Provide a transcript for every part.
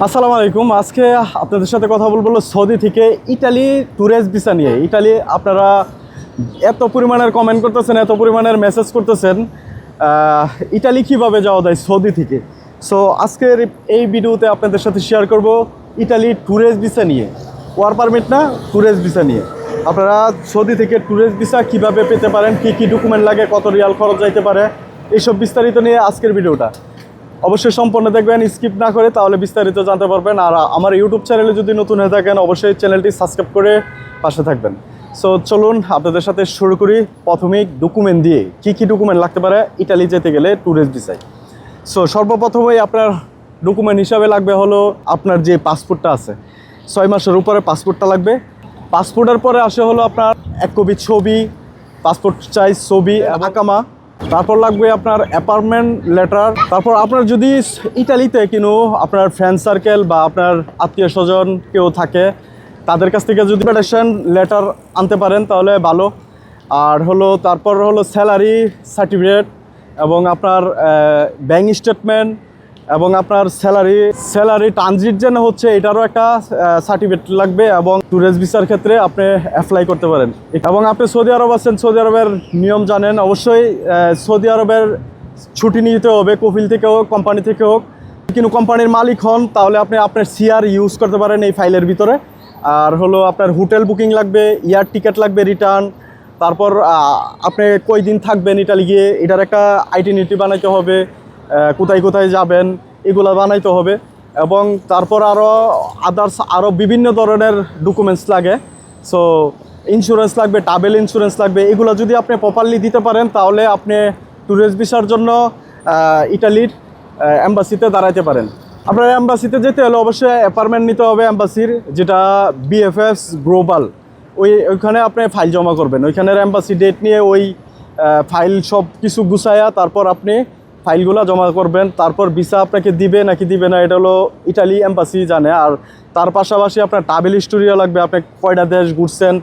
আসসালামু আলাইকুম। আজকে আপনাদের সাথে কথা বলবো সৌদি থেকে ইটালি ট্যুরিস্ট ভিসা নিয়ে। ইটালি আপনারা এত পরিমাণের কমেন্ট করতেছেন, এত পরিমাণের মেসেজ করতেছেন, ইটালি কিভাবে যাওয়া যায় সৌদি থেকে। সো আজকের এই ভিডিওতে আপনাদের সাথে শেয়ার করব ইটালি ট্যুরিস্ট ভিসা নিয়ে, ওয়ার পারমিট না, ট্যুরিস্ট ভিসা নিয়ে। আপনারা সৌদি থেকে ট্যুরিস্ট ভিসা কিভাবে পেতে পারেন, কী কী ডকুমেন্ট লাগে, কত রিয়াল খরচ যাইতে পারে, এইসব বিস্তারিত নিয়ে আজকের ভিডিওটা অবশ্যই সম্পূর্ণ দেখবেন, স্কিপ না করে, তাহলে বিস্তারিত জানতে পারবেন। আর আমার ইউটিউব চ্যানেলে যদি নতুন হয়ে থাকেন অবশ্যই চ্যানেলটি সাবস্ক্রাইব করে পাশে থাকবেন। সো চলুন আপনাদের সাথে শুরু করি প্রাথমিক ডকুমেন্ট দিয়ে। কি কি ডকুমেন্ট লাগতে পারে ইটালি যেতে গেলে ট্যুরিস্ট ভিসায়। সো সর্বপ্রথমেই আপনার ডকুমেন্ট হিসাবে লাগবে হলো আপনার যে পাসপোর্টটা আছে, 6 মাসের উপরে পাসপোর্টটা লাগবে। পাসপোর্টের পরে আসে হলো আপনার এক কপি ছবি, পাসপোর্ট সাইজ ছবি, আকামা। তারপর লাগবে আপনার অ্যাপার্টমেন্ট লেটার। তারপর আপনার যদি ইটালিতে কিনো আপনার ফ্রেন্ড সার্কেল বা আপনার আত্মীয় স্বজন কেউ থাকে তাদের কাছ থেকে যদি ইনভিটেশন লেটার আনতে পারেন তাহলে ভালো। আর হলো তারপর হলো স্যালারি সার্টিফিকেট এবং আপনার ব্যাঙ্ক স্টেটমেন্ট এবং আপনার স্যালারি ট্রানজিট যেন হচ্ছে এটারও একটা সার্টিফিকেট লাগবে। এবং ট্যুরিস্ট ভিসার ক্ষেত্রে আপনি অ্যাপ্লাই করতে পারেন। এবং আপনি সৌদি আরব আছেন, সৌদি আরবের নিয়ম জানেন অবশ্যই। সৌদি আরবের ছুটি নিতে হবে, কফিল থেকে হোক, কোম্পানি থেকে হোক। কিন্তু কোম্পানির মালিক হন তাহলে আপনি আপনার সিআর ইউজ করতে পারেন এই ফাইলের ভিতরে। আর হলো আপনার হোটেল বুকিং লাগবে, এয়ার টিকিট লাগবে রিটার্ন। তারপর আপনি কই দিন থাকবেন ইটালি গিয়ে এটার একটা আইডেন্টিটি বানাইতে হবে, কোথায় কোথায় যাবেন এগুলো বানাইতে হবে। এবং তারপর আরও বিভিন্ন ধরনের ডকুমেন্টস লাগে। সো ইন্স্যুরেন্স লাগবে, ট্রাভেল ইন্স্যুরেন্স লাগবে। এগুলো যদি আপনি প্রপারলি দিতে পারেন তাহলে আপনি ট্যুরিস্ট ভিসার জন্য ইটালির এম্বাসিতে দাঁড়াইতে পারেন। আপনার এম্বাসিতে যেতে হলে অবশ্যই অ্যাপার্টমেন্ট নিতে হবে এম্বাসির, যেটা বিএফএস গ্লোবাল। ওইখানে আপনি ফাইল জমা করবেন, ওইখানের এম্বাসি ডেট নিয়ে ওই ফাইল সব কিছু গুছায়া তারপর আপনি ফাইলগুলো জমা করবেন। তারপর ভিসা আপনাকে দিবে নাকি দিবে না এটা হলো ইটালি এম্বাসি জানে। আর তার পাশাপাশি আপনার ট্রাভেল হিস্টোরিও লাগবে, আপনি কয়টা দেশ ঘুরছেন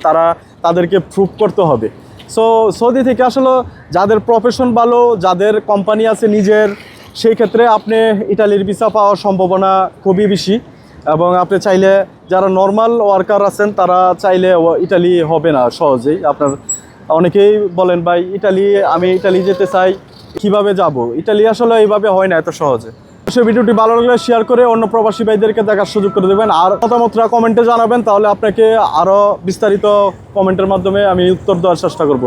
তাদেরকে প্রুভ করতে হবে। সো সৌদি থেকে আসলে যাদের প্রফেশন ভালো, যাদের কোম্পানি আছে নিজের, সেই ক্ষেত্রে আপনি ইটালির ভিসা পাওয়ার সম্ভাবনা খুবই বেশি। এবং আপনি চাইলে যারা নর্মাল ওয়ার্কার আছেন তারা চাইলে ইটালি হবে না সহজেই। আপনার অনেকেই বলেন ভাই আমি ইটালি যেতে চাই, কিভাবে যাব। ইটালি আসলে এইভাবে হয় না এত সহজে। সেই ভিডিওটি ভালো লাগলে শেয়ার করে অন্য প্রবাসী ভাইদেরকে দেখার সুযোগ করে দেবেন। আর মতামতটা কমেন্টে জানাবেন, তাহলে আপনাকে আরও বিস্তারিত কমেন্টের মাধ্যমে আমি উত্তর দেওয়ার চেষ্টা করব।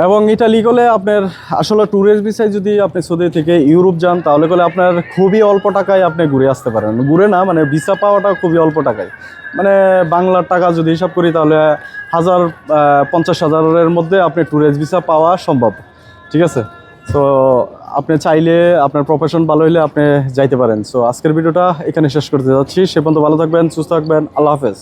এবং ইটালি গেলে আপনার আসলে ট্যুরিস্ট ভিসায় যদি আপনি সৌদি থেকে ইউরোপ যান তাহলে গেলে আপনার খুবই অল্প টাকায় আপনি ঘুরে আসতে পারেন। ঘুরে না মানে ভিসা পাওয়াটা খুবই অল্প টাকায়, মানে বাংলার টাকা যদি হিসাব করি তাহলে 50,000-50,000-এর মধ্যে আপনি ট্যুরিস্ট ভিসা পাওয়া সম্ভব। ঠিক আছে। সো আপনি চাইলে আপনার প্রফেশন ভালো হলে আপনি যাইতে পারেন। সো আজকের ভিডিওটা এখানে শেষ করতে যাচ্ছি। সে পর্যন্ত ভালো থাকবেন, সুস্থ থাকবেন। আল্লাহ হাফেজ।